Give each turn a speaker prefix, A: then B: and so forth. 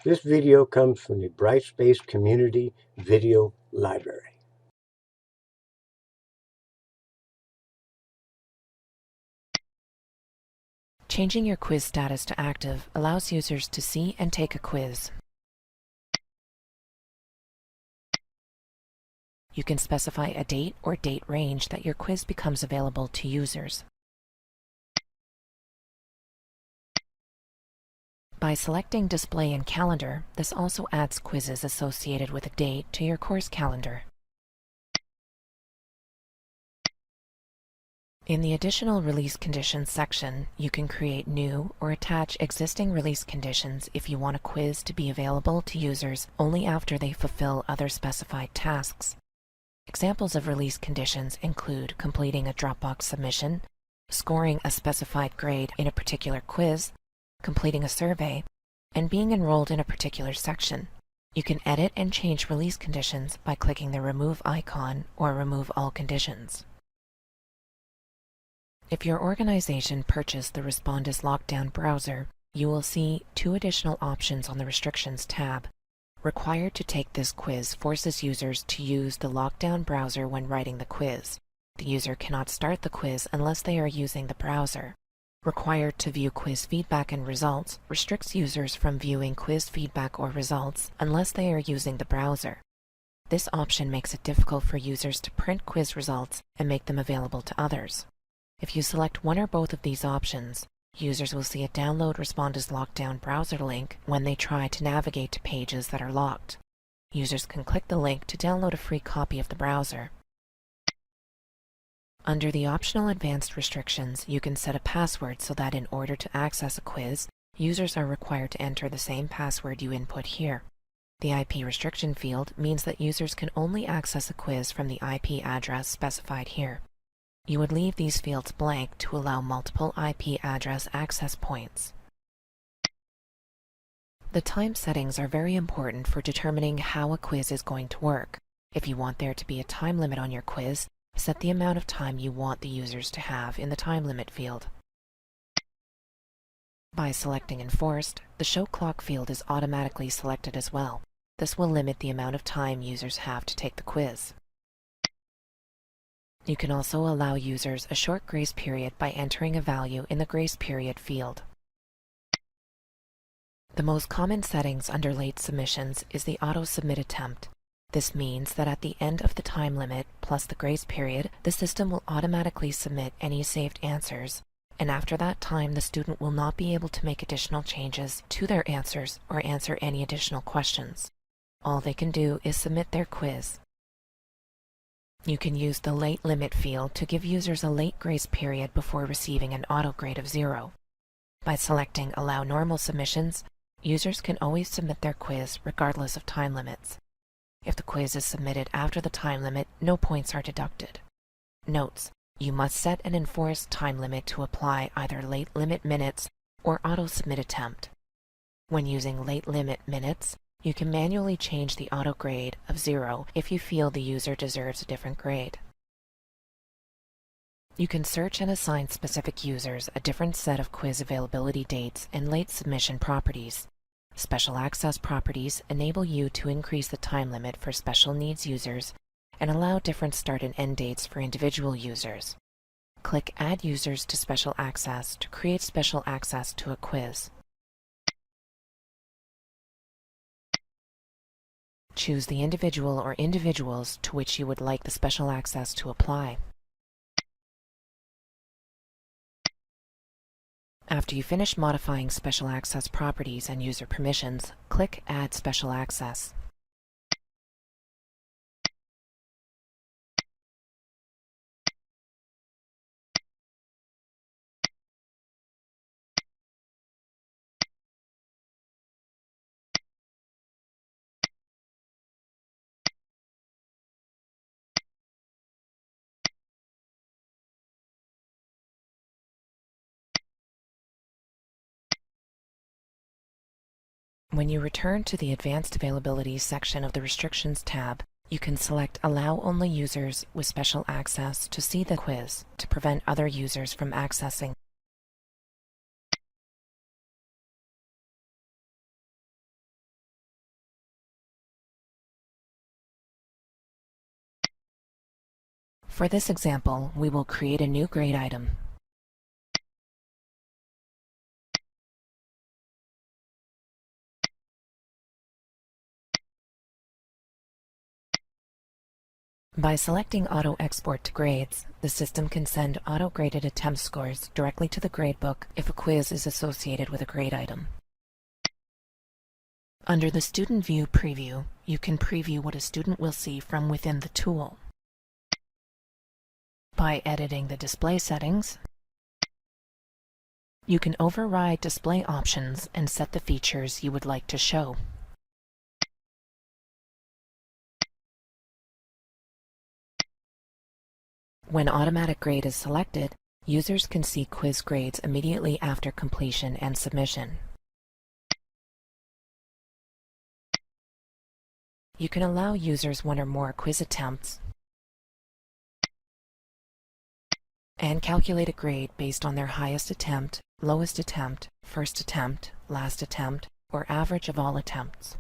A: This video comes from the Brightspace Community Video Library.
B: Changing your quiz status to active allows users to see and take a quiz. You can specify a date or date range that your quiz becomes available to users. By selecting Display in Calendar, this also adds quizzes associated with a date to your course calendar. In the Additional Release Conditions section, you can create new or attach existing release conditions if you want a quiz to be available to users only after they fulfill other specified tasks. Examples of release conditions include completing a Dropbox submission, scoring a specified grade in a particular quiz, completing a survey, and being enrolled in a particular section. You can edit and change release conditions by clicking the Remove icon or Remove All Conditions. If your organization purchased the Respondus Lockdown browser, you will see two additional options on the Restrictions tab. Required to take this quiz forces users to use the Lockdown browser when writing the quiz. The user cannot start the quiz unless they are using the browser. Required to view quiz feedback and results restricts users from viewing quiz feedback or results unless they are using the browser. This option makes it difficult for users to print quiz results and make them available to others. If you select one or both of these options, users will see a Download Respondus Lockdown browser link when they try to navigate to pages that are locked. Users can click the link to download a free copy of the browser. Under the optional advanced restrictions, you can set a password so that in order to access a quiz, users are required to enter the same password you input here. The IP restriction field means that users can only access a quiz from the IP address specified here. You would leave these fields blank to allow multiple IP address access points. The time settings are very important for determining how a quiz is going to work. If you want there to be a time limit on your quiz, set the amount of time you want the users to have in the time limit field. By selecting Enforced, the Show Clock field is automatically selected as well. This will limit the amount of time users have to take the quiz. You can also allow users a short grace period by entering a value in the grace period field. The most common settings under late submissions is the auto submit attempt. This means that at the end of the time limit plus the grace period, the system will automatically submit any saved answers, and after that time the student will not be able to make additional changes to their answers or answer any additional questions. All they can do is submit their quiz. You can use the Late Limit field to give users a late grace period before receiving an auto grade of 0. By selecting Allow Normal Submissions, users can always submit their quiz regardless of time limits. If the quiz is submitted after the time limit, no points are deducted. Notes: you must set an enforced time limit to apply either Late Limit Minutes or Auto Submit Attempt. When using Late Limit Minutes, you can manually change the auto grade of 0 if you feel the user deserves a different grade. You can search and assign specific users a different set of quiz availability dates and late submission properties. Special access properties enable you to increase the time limit for special needs users and allow different start and end dates for individual users. Click Add Users to Special Access to create special access to a quiz. Choose the individual or individuals to which you would like the special access to apply. After you finish modifying special access properties and user permissions, click Add Special Access. When you return to the Advanced Availability section of the Restrictions tab, you can select Allow only users with special access to see the quiz to prevent other users from accessing. For this example, we will create a new grade item. By selecting Auto Export to Grades, the system can send auto-graded attempt scores directly to the gradebook if a quiz is associated with a grade item. Under the Student View preview, you can preview what a student will see from within the tool. By editing the display settings, you can override display options and set the features you would like to show. When automatic grade is selected, users can see quiz grades immediately after completion and submission. You can allow users one or more quiz attempts and calculate a grade based on their highest attempt, lowest attempt, first attempt, last attempt, or average of all attempts.